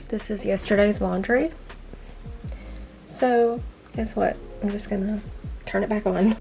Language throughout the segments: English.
This is yesterday's laundry. So guess what? I'm just gonna turn it back on.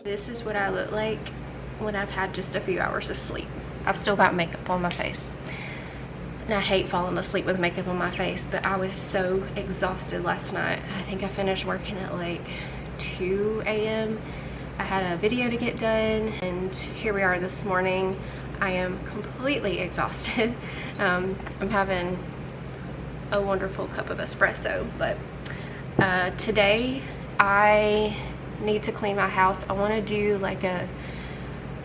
This is what I look like when I've had just a few hours of sleep. I've still got makeup on my face. And I hate falling asleep with makeup on my face, but I was so exhausted last night. I think I finished working at like 2 a.m. I had a video to get done, and here we are this morning. I am completely exhausted. I'm having a wonderful cup of espresso, but today I need to clean my house. I want to do like a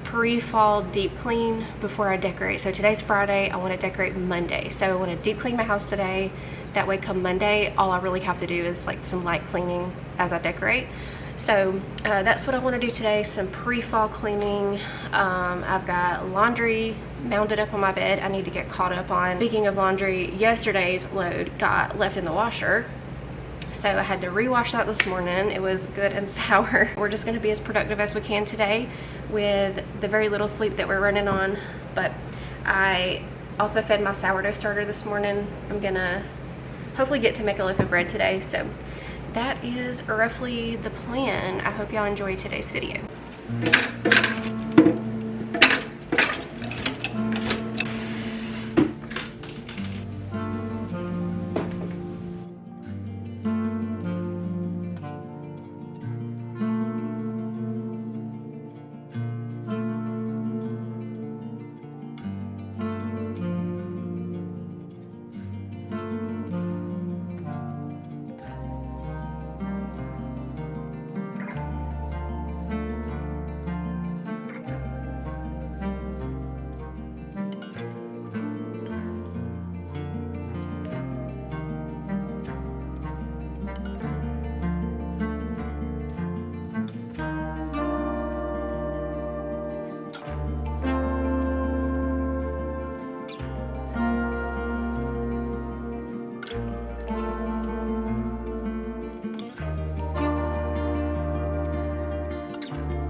pre-fall deep clean before I decorate. So today's Friday, I want to decorate Monday. So I want to deep clean my house today. That way come Monday, all I really have to do is like some light cleaning as I decorate. So that's what I want to do today, some pre-fall cleaning. I've got laundry mounded up on my bed I need to get caught up on. Speaking of laundry, yesterday's load got left in the washer. So I had to rewash that this morning. It was good and sour. We're just gonna be as productive as we can today with the very little sleep that we're running on. But I also fed my sourdough starter this morning. I'm gonna hopefully get to make a loaf of bread today. So that is roughly the plan. I hope y'all enjoy today's video.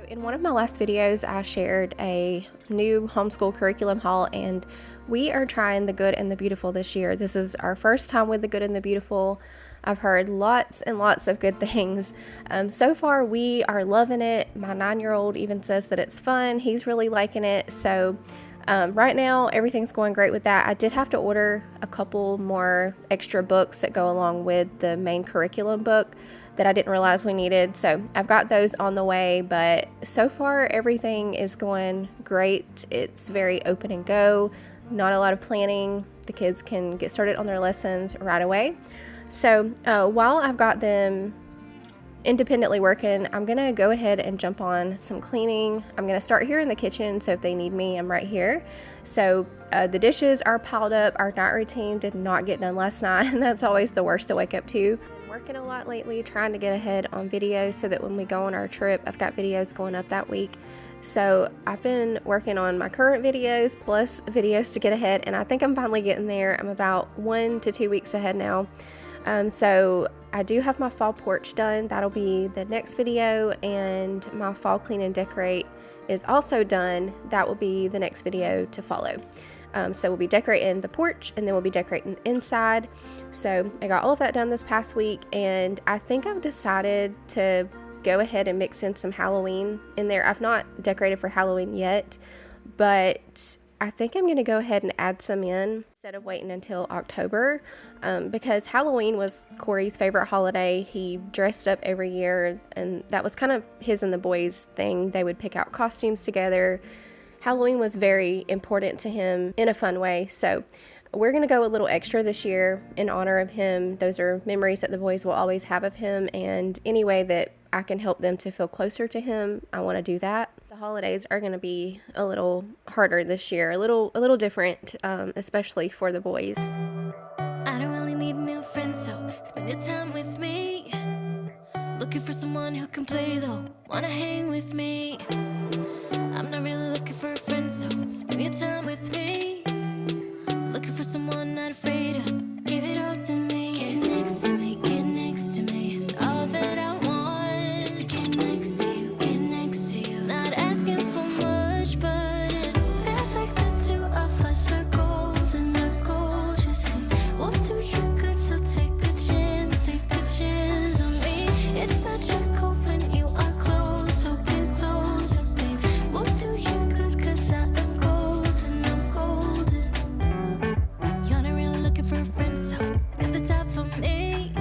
In one of my last videos, I shared a new homeschool curriculum haul, and we are trying the Good and the Beautiful this year. This is our first time with the Good and the Beautiful. I've heard lots and lots of good things. So far, we are loving it. My 9-year-old even says that it's fun. He's really liking it. So right now, everything's going great with that. I did have to order a couple more extra books that go along with the main curriculum book that I didn't realize we needed. So I've got those on the way, but so far everything is going great. It's very open and go, not a lot of planning. The kids can get started on their lessons right away. So while I've got them independently working, I'm gonna go ahead and jump on some cleaning. I'm gonna start here in the kitchen, so if they need me, I'm right here. So the dishes are piled up. Our night routine did not get done last night, and that's always the worst to wake up to. Working a lot lately, trying to get ahead on videos so that when we go on our trip, I've got videos going up that week. So I've been working on my current videos plus videos to get ahead, and I think I'm finally getting there. I'm about 1 to 2 weeks ahead now. So I do have my fall porch done. That'll be the next video, and my fall clean and decorate is also done. That will be the next video to follow. So we'll be decorating the porch, and then we'll be decorating inside. So I got all of that done this past week, and I think I've decided to go ahead and mix in some Halloween in there. I've not decorated for Halloween yet, but I think I'm going to go ahead and add some in instead of waiting until October, because Halloween was Corey's favorite holiday. He dressed up every year, and that was kind of his and the boys' thing. They would pick out costumes together. Halloween was very important to him in a fun way. So we're going to go a little extra this year in honor of him. Those are memories that the boys will always have of him, and any way that I can help them to feel closer to him, I want to do that. The holidays are going to be a little harder this year, a little different, especially for the boys. I don't really need new friends, so spend your time with me. Looking for someone who can play though, wanna hang with me. I'm not really looking for a friend, so spend your time with me. Looking for someone not afraid to give it all to me. Get next to me, get next to me. All that I want is to get next to you, get next to you. Not asking for much, but it feels like the two of us are golden, our gold, you see. We'll do you good, so take a chance on me. It's magical when you are close, so get closer, babe. We'll do you good, cause I am golden, I'm golden. You're not really looking for a friend, so at the top for me.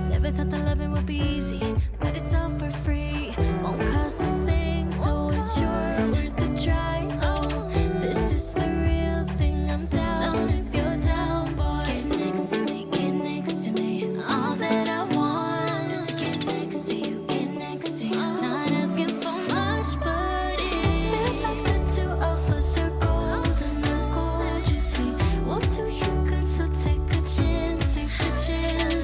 Never thought that loving would be easy, but it's all for free. Won't cost a thing, so it's yours, worth the try. Oh, this is the real thing, I'm down if you're down, boy. Get next to me, get next to me. All that I want is to get next to you, get next to you. Not asking for much, but it feels like the two of us are golden, our gold, you see. We'll do you good, so take a chance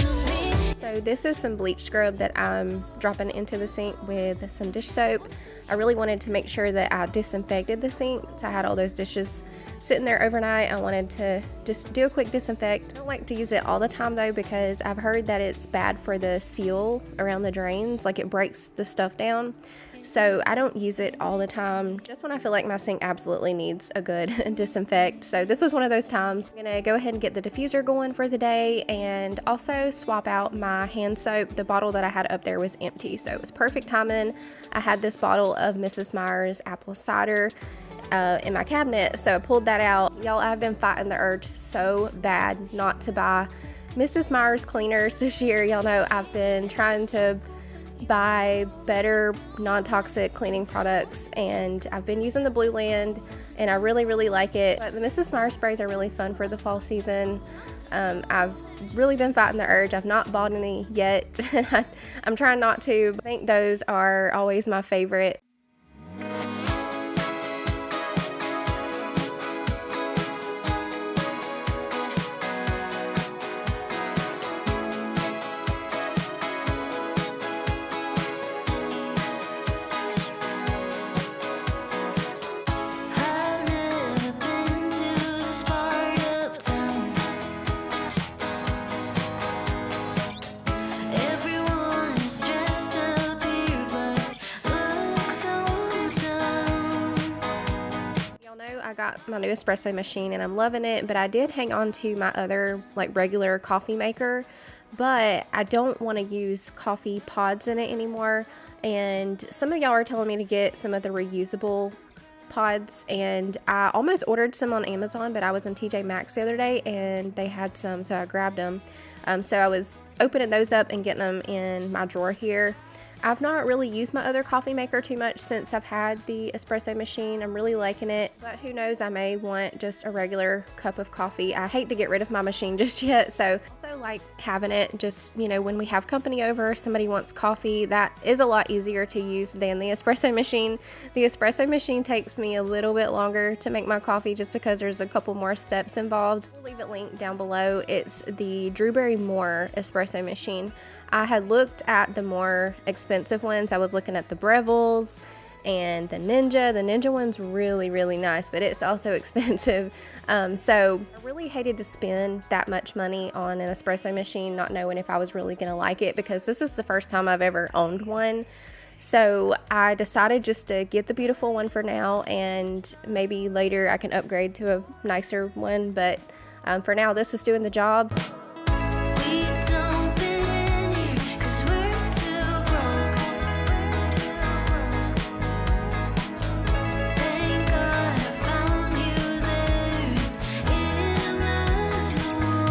on me. So this is some bleach scrub that I'm dropping into the sink with some dish soap. I really wanted to make sure that I disinfected the sink. So I had all those dishes sitting there overnight. I wanted to just do a quick disinfect. I don't like to use it all the time though, because I've heard that it's bad for the seal around the drains, like it breaks the stuff down. So I don't use it all the time, just when I feel like my sink absolutely needs a good disinfect. So this was one of those times. I'm gonna go ahead and get the diffuser going for the day and also swap out my hand soap. The bottle that I had up there was empty, so it was perfect timing. I had this bottle of Mrs. Meyer's apple cider in my cabinet, so I pulled that out. Y'all, I've been fighting the urge so bad not to buy Mrs. Meyer's cleaners this year. Y'all know I've been trying to buy better non-toxic cleaning products, and I've been using the Blue Land and I really like it. But the Mrs. Meyer sprays are really fun for the fall season. I've really been fighting the urge. I've not bought any yet. I'm trying not to. I think those are always my favorite. I've never been to this part of town. Everyone is dressed up here, but looks so down. Y'all know I got my new espresso machine and I'm loving it, but I did hang on to my other like regular coffee maker, but I don't want to use coffee pods in it anymore. And some of y'all are telling me to get some of the reusable pods, and I almost ordered some on Amazon, but I was in TJ Maxx the other day and they had some, so I grabbed them. So I was opening those up and getting them in my drawer here. I've not really used my other coffee maker too much since I've had the espresso machine. I'm really liking it, but who knows, I may want just a regular cup of coffee. I hate to get rid of my machine just yet, so also like having it just, you know, when we have company over, somebody wants coffee, that is a lot easier to use than the espresso machine. The espresso machine takes me a little bit longer to make my coffee just because there's a couple more steps involved. I'll leave it linked down below. It's the Drewberry Moore espresso machine. I had looked at the more expensive ones. I was looking at the Breville's and the Ninja. The Ninja one's really nice, but it's also expensive. So I really hated to spend that much money on an espresso machine, not knowing if I was really gonna like it, because this is the first time I've ever owned one. So I decided just to get the beautiful one for now, and maybe later I can upgrade to a nicer one, but for now this is doing the job. We don't fit in here 'cause we're too broke. Thank God I found you there in the smoke.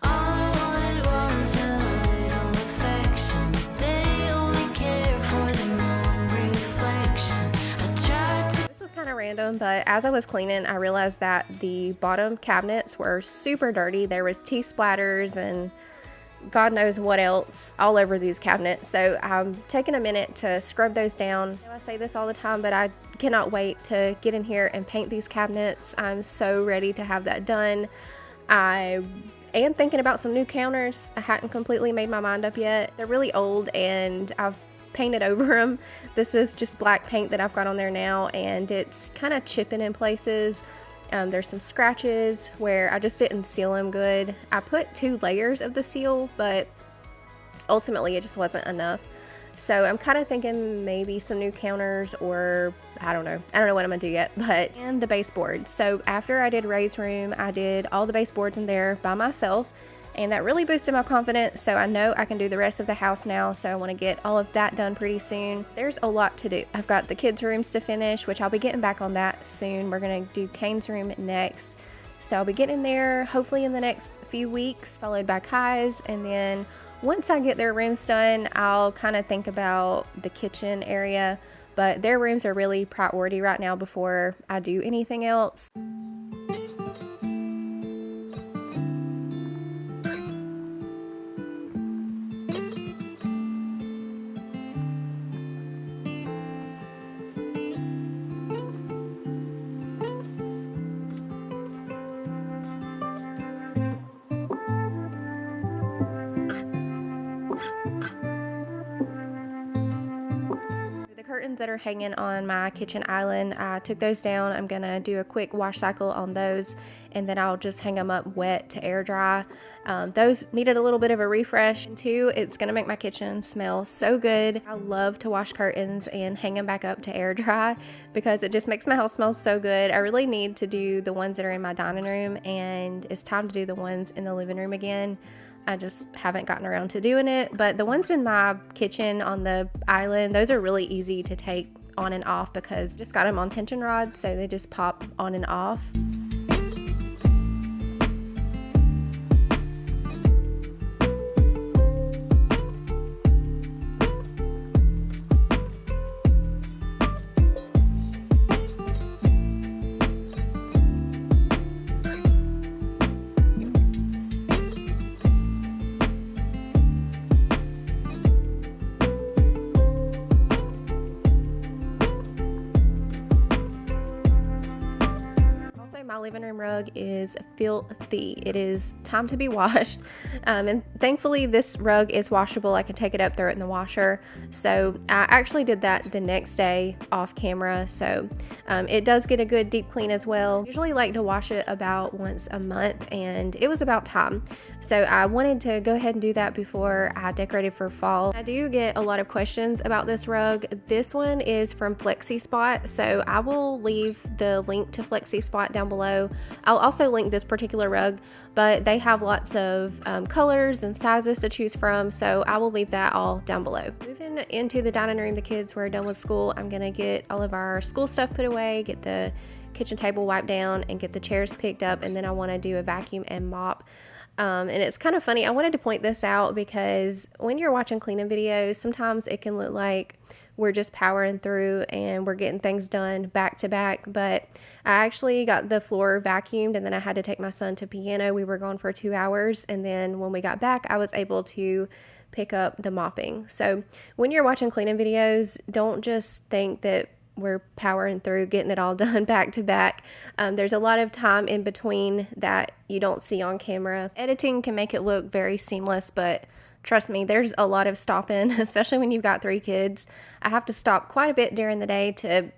All I wanted was a little affection. They only care for their own reflection. I tried to. This was kind of random, them, but as I was cleaning, I realized that the bottom cabinets were super dirty. There was tea splatters and God knows what else all over these cabinets. So I'm taking a minute to scrub those down. I say this all the time, but I cannot wait to get in here and paint these cabinets. I'm so ready to have that done. I am thinking about some new counters. I hadn't completely made my mind up yet. They're really old and I've painted over them. This is just black paint that I've got on there now, and it's kind of chipping in places. There's some scratches where I just didn't seal them good. I put 2 layers of the seal, but ultimately it just wasn't enough. So I'm kind of thinking maybe some new counters, or I don't know what I'm gonna do yet, but and the baseboard. So after I did Ray's room, I did all the baseboards in there by myself, and that really boosted my confidence. So I know I can do the rest of the house now. So I want to get all of that done pretty soon. There's a lot to do. I've got the kids' rooms to finish, which I'll be getting back on that soon. We're gonna do Kane's room next. So I'll be getting there hopefully in the next few weeks, followed by Kai's, and then once I get their rooms done, I'll kind of think about the kitchen area, but their rooms are really priority right now before I do anything else. Curtains that are hanging on my kitchen island, I took those down. I'm gonna do a quick wash cycle on those, and then I'll just hang them up wet to air dry. Those needed a little bit of a refresh. And 2, it's gonna make my kitchen smell so good. I love to wash curtains and hang them back up to air dry because it just makes my house smell so good. I really need to do the ones that are in my dining room, and it's time to do the ones in the living room again. I just haven't gotten around to doing it, but the ones in my kitchen on the island, those are really easy to take on and off because I just got them on tension rods, so they just pop on and off. My living room rug is filthy. It is time to be washed. And thankfully this rug is washable. I can take it up, throw it in the washer. So I actually did that the next day off camera. So it does get a good deep clean as well. I usually like to wash it about once a month, and it was about time. So I wanted to go ahead and do that before I decorated for fall. I do get a lot of questions about this rug. This one is from FlexiSpot. So I will leave the link to FlexiSpot down below. I'll also link this particular rug, but they have lots of colors and sizes to choose from, so I will leave that all down below. Moving into the dining room, the kids were done with school. I'm gonna get all of our school stuff put away, get the kitchen table wiped down, and get the chairs picked up, and then I want to do a vacuum and mop. And it's kind of funny. I wanted to point this out because when you're watching cleaning videos, sometimes it can look like we're just powering through and we're getting things done back to back, but I actually got the floor vacuumed, and then I had to take my son to piano. We were gone for 2 hours, and then when we got back, I was able to pick up the mopping. So when you're watching cleaning videos, don't just think that we're powering through getting it all done back to back. There's a lot of time in between that you don't see on camera. Editing can make it look very seamless, but trust me, there's a lot of stopping, especially when you've got 3 kids. I have to stop quite a bit during the day to,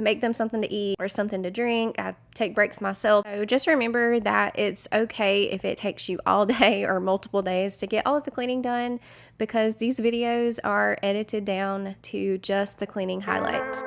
make them something to eat or something to drink. I take breaks myself. So just remember that it's okay if it takes you all day or multiple days to get all of the cleaning done, because these videos are edited down to just the cleaning highlights.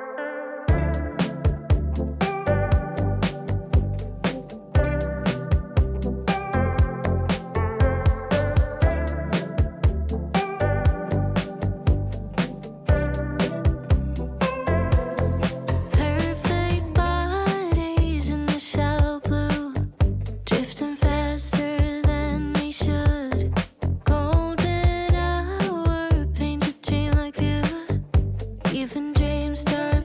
Perfect bodies in the shallow blue, drifting faster than they should. Golden hour paints a dreamlike view. Even dreams start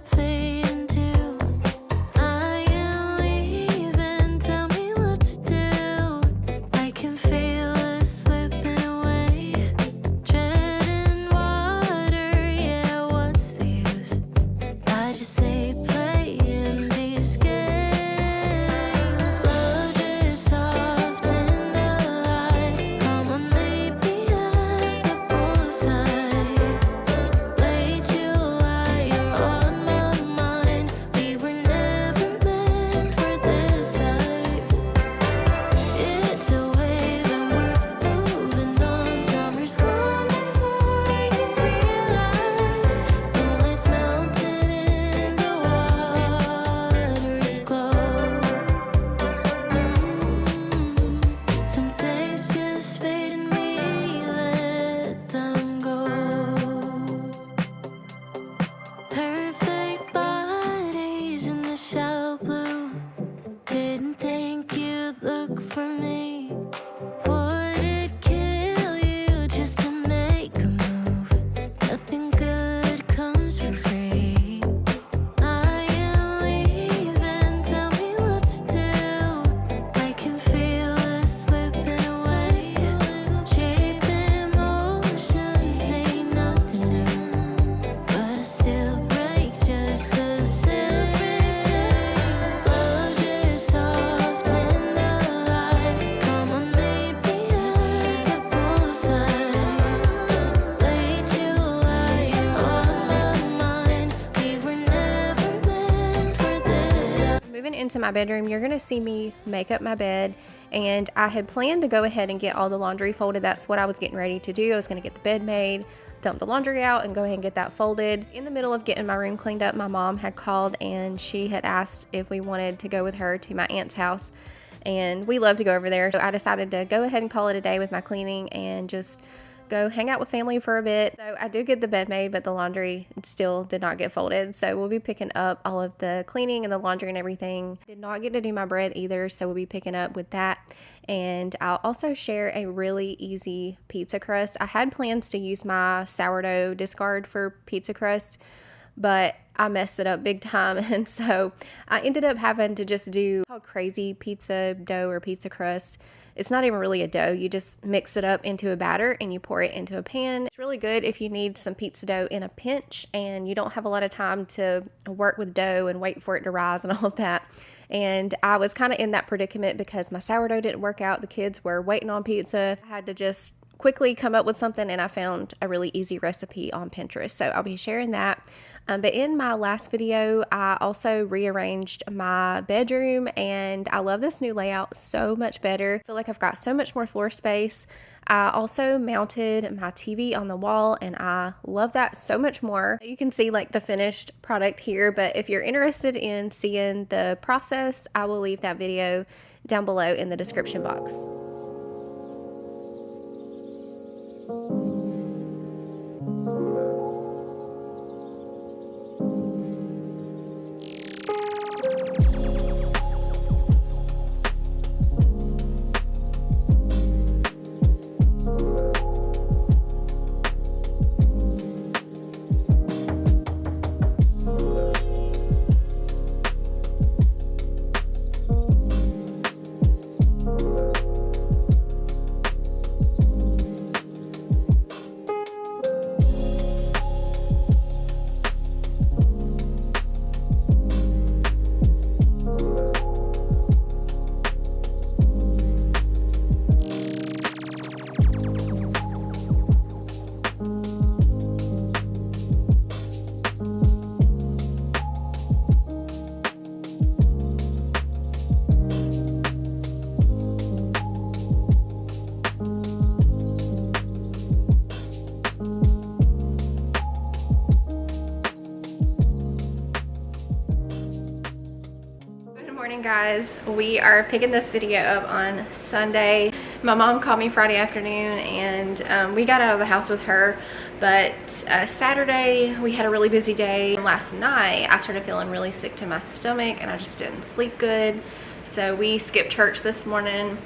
into my bedroom, you're gonna see me make up my bed. And I had planned to go ahead and get all the laundry folded. That's what I was getting ready to do. I was gonna get the bed made, dump the laundry out, and go ahead and get that folded. In the middle of getting my room cleaned up, my mom had called and she had asked if we wanted to go with her to my aunt's house. And we love to go over there. So I decided to go ahead and call it a day with my cleaning and just go hang out with family for a bit. So I do get the bed made, but the laundry still did not get folded. So we'll be picking up all of the cleaning and the laundry and everything. Did not get to do my bread either, so we'll be picking up with that. And I'll also share a really easy pizza crust. I had plans to use my sourdough discard for pizza crust, but I messed it up big time, and so I ended up having to just do called crazy pizza dough or pizza crust. It's not even really a dough. You just mix it up into a batter and you pour it into a pan. It's really good if you need some pizza dough in a pinch and you don't have a lot of time to work with dough and wait for it to rise and all of that. And I was kind of in that predicament because my sourdough didn't work out. The kids were waiting on pizza. I had to just quickly come up with something, and I found a really easy recipe on Pinterest. So I'll be sharing that. But in my last video, I also rearranged my bedroom, and I love this new layout so much better. I feel like I've got so much more floor space. I also mounted my TV on the wall, and I love that so much more. You can see like the finished product here, but if you're interested in seeing the process, I will leave that video down below in the description box. Guys, we are picking this video up on Sunday. My mom called me Friday afternoon and we got out of the house with her, but Saturday we had a really busy day. Last night I started feeling really sick to my stomach and I just didn't sleep good, so we skipped church this morning,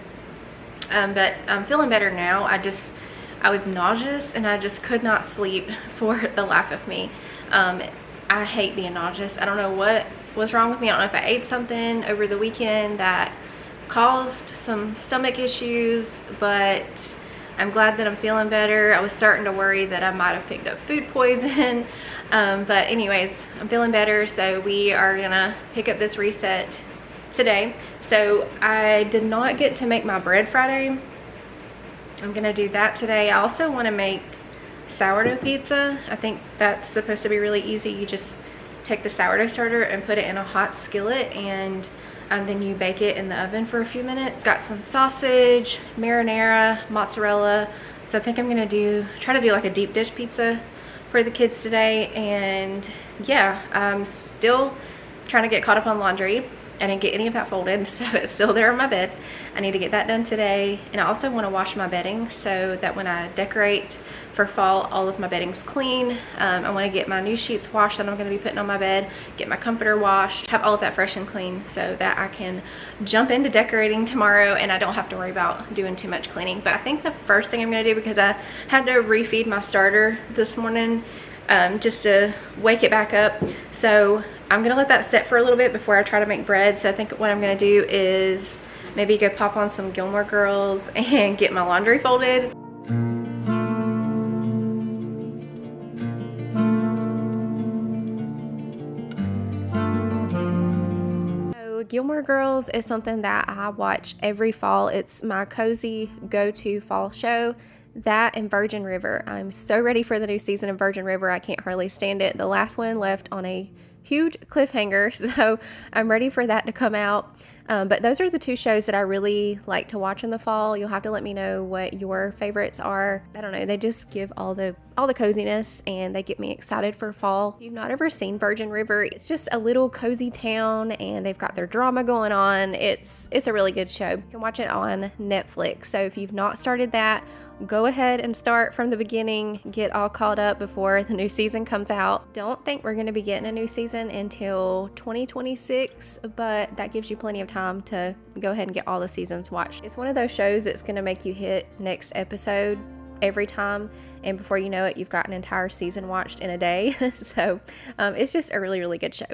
but I'm feeling better now. I was nauseous and I just could not sleep for the life of me. I hate being nauseous. I don't know what was wrong with me. I don't know if I ate something over the weekend that caused some stomach issues, but I'm glad that I'm feeling better. I was starting to worry that I might have picked up food poison, but anyways, I'm feeling better, so we are gonna pick up this reset today. So I did not get to make my bread Friday. I'm gonna do that today. I also want to make sourdough pizza. I think that's supposed to be really easy. You just take the sourdough starter and put it in a hot skillet, and then you bake it in the oven for a few minutes. Got some sausage, marinara, mozzarella. So I think I'm gonna try to do like a deep dish pizza for the kids today. And yeah, I'm still trying to get caught up on laundry. I didn't get any of that folded, so it's still there on my bed. I need to get that done today. And I also want to wash my bedding so that when I decorate for fall, all of my bedding's clean. I want to get my new sheets washed that I'm going to be putting on my bed, get my comforter washed, have all of that fresh and clean so that I can jump into decorating tomorrow and I don't have to worry about doing too much cleaning. But I think the first thing I'm going to do, because I had to refeed my starter this morning just to wake it back up, so I'm gonna let that sit for a little bit before I try to make bread. So I think what I'm gonna do is maybe go pop on some Gilmore Girls and get my laundry folded. So Gilmore Girls is something that I watch every fall. It's my cozy go-to fall show. That and Virgin River. I'm so ready for the new season of Virgin River. I can't hardly stand it. The last one left on a huge cliffhanger, so I'm ready for that to come out. But those are the two shows that I really like to watch in the fall. You'll have to let me know what your favorites are. I don't know, they just give all the coziness, and they get me excited for fall. If you've not ever seen Virgin River, it's just a little cozy town, and they've got their drama going on. It's a really good show. You can watch it on Netflix. So if you've not started that, go ahead and start from the beginning, get all caught up before the new season comes out. Don't think we're going to be getting a new season until 2026, but that gives you plenty of time to go ahead and get all the seasons watched. It's one of those shows that's going to make you hit next episode every time, and before you know it, you've got an entire season watched in a day. So it's just a really, really good show.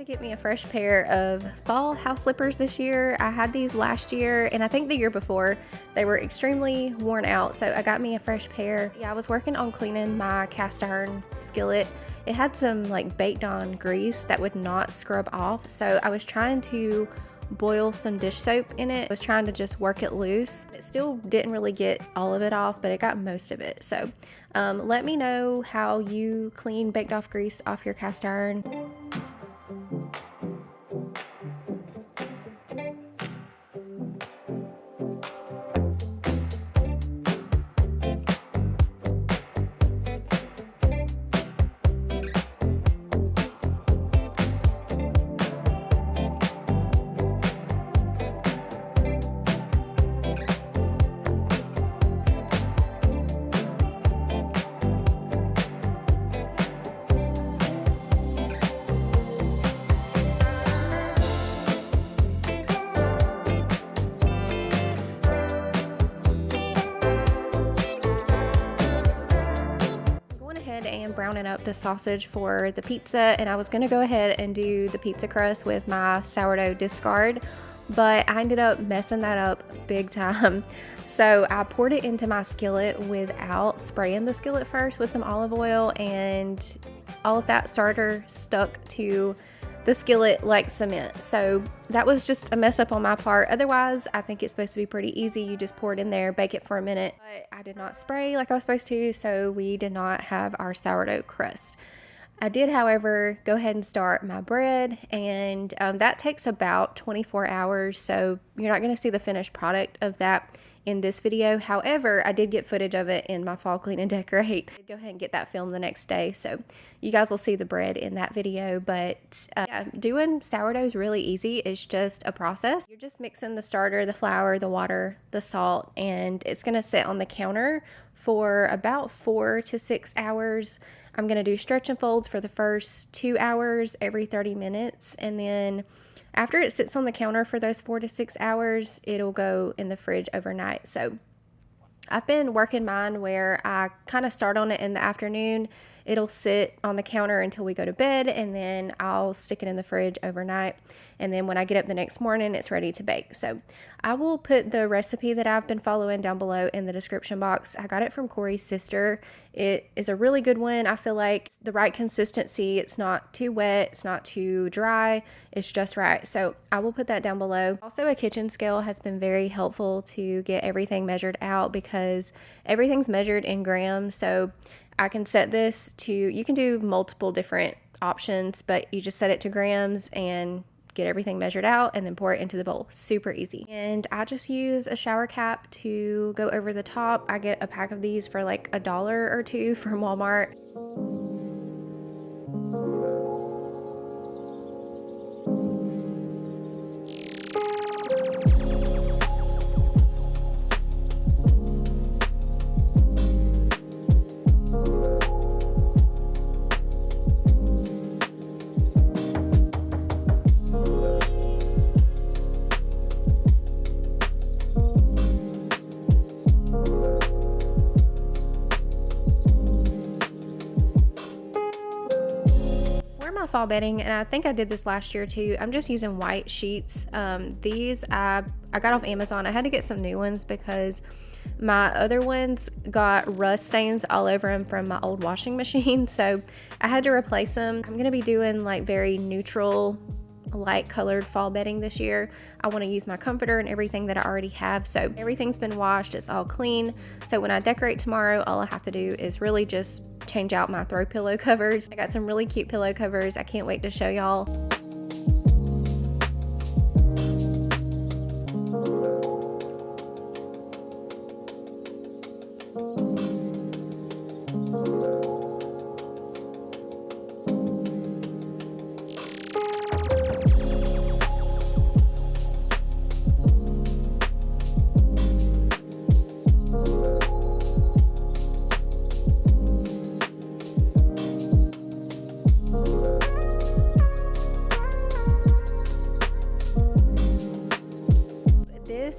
Get me a fresh pair of fall house slippers this year. I had these last year, and I think the year before. They were extremely worn out, so I got me a fresh pair. Yeah, I was working on cleaning my cast iron skillet. It had some like baked on grease that would not scrub off, so I was trying to boil some dish soap in it. I was trying to just work it loose. It still didn't really get all of it off, but it got most of it. So let me know how you clean baked off grease off your cast iron. And browning up the sausage for the pizza, and I was gonna go ahead and do the pizza crust with my sourdough discard, but I ended up messing that up big time. So I poured it into my skillet without spraying the skillet first with some olive oil, and all of that starter stuck to the skillet like cement. So that was just a mess up on my part. Otherwise, I think it's supposed to be pretty easy. You just pour it in there, bake it for a minute. But I did not spray like I was supposed to, so we did not have our sourdough crust. I did, however, go ahead and start my bread, and that takes about 24 hours, so you're not going to see the finished product of that in this video. However, I did get footage of it in my fall clean and decorate. I did go ahead and get that filmed the next day, so you guys will see the bread in that video. But yeah, doing sourdough is really easy. It's just a process. You're just mixing the starter, the flour, the water, the salt, and it's going to sit on the counter for about 4 to 6 hours. I'm going to do stretch and folds for the first 2 hours every 30 minutes, and then after it sits on the counter for those 4 to 6 hours, it'll go in the fridge overnight. So I've been working mine where I kind of start on it in the afternoon. It'll sit on the counter until we go to bed, and then I'll stick it in the fridge overnight. And then when I get up the next morning, it's ready to bake. So I will put the recipe that I've been following down below in the description box. I got it from Corey's sister. It is a really good one. I feel like the right consistency. It's not too wet. It's not too dry. It's just right. So I will put that down below. Also, a kitchen scale has been very helpful to get everything measured out because everything's measured in grams. So I can set this to, you can do multiple different options, but you just set it to grams and get everything measured out and then pour it into the bowl. Super easy. And I just use a shower cap to go over the top. I get a pack of these for like $1 or $2 from Walmart. fall bedding, and I think I did this last year too. I'm just using white sheets. These I got off Amazon. I had to get some new ones because my other ones got rust stains all over them from my old washing machine, so I had to replace them. I'm gonna be doing like very neutral, light colored fall bedding this year. I want to use my comforter and everything that I already have, so everything's been washed, it's all clean. So when I decorate tomorrow, all I have to do is really just change out my throw pillow covers. I got some really cute pillow covers. I can't wait to show y'all.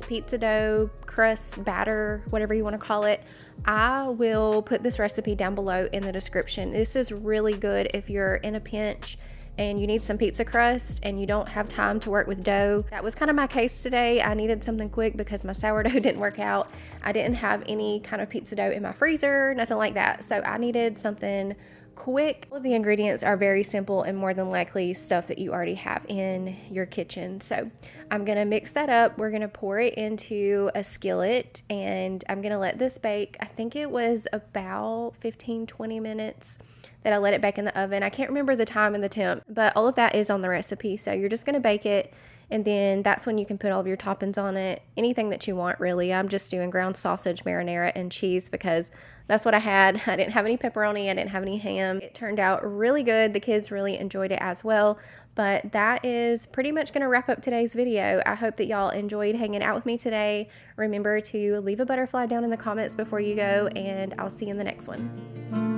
Pizza dough crust batter, whatever you want to call it, I will put this recipe down below in the description. This is really good if you're in a pinch and you need some pizza crust and you don't have time to work with dough. That was kind of my case today. I needed something quick because my sourdough didn't work out. I didn't have any kind of pizza dough in my freezer, nothing like that, so I needed something quick. All of the ingredients are very simple and more than likely stuff that you already have in your kitchen. So I'm gonna mix that up. We're gonna pour it into a skillet and I'm gonna let this bake. I think it was about 15-20 minutes that I let it bake in the oven. I can't remember the time and the temp, but all of that is on the recipe. So you're just gonna bake it, and then that's when you can put all of your toppings on it, anything that you want really. I'm just doing ground sausage, marinara, and cheese because that's what I had. I didn't have any pepperoni, I didn't have any ham. It turned out really good. The kids really enjoyed it as well. But that is pretty much going to wrap up today's video. I hope that y'all enjoyed hanging out with me today. Remember to leave a butterfly down in the comments before you go, and I'll see you in the next one.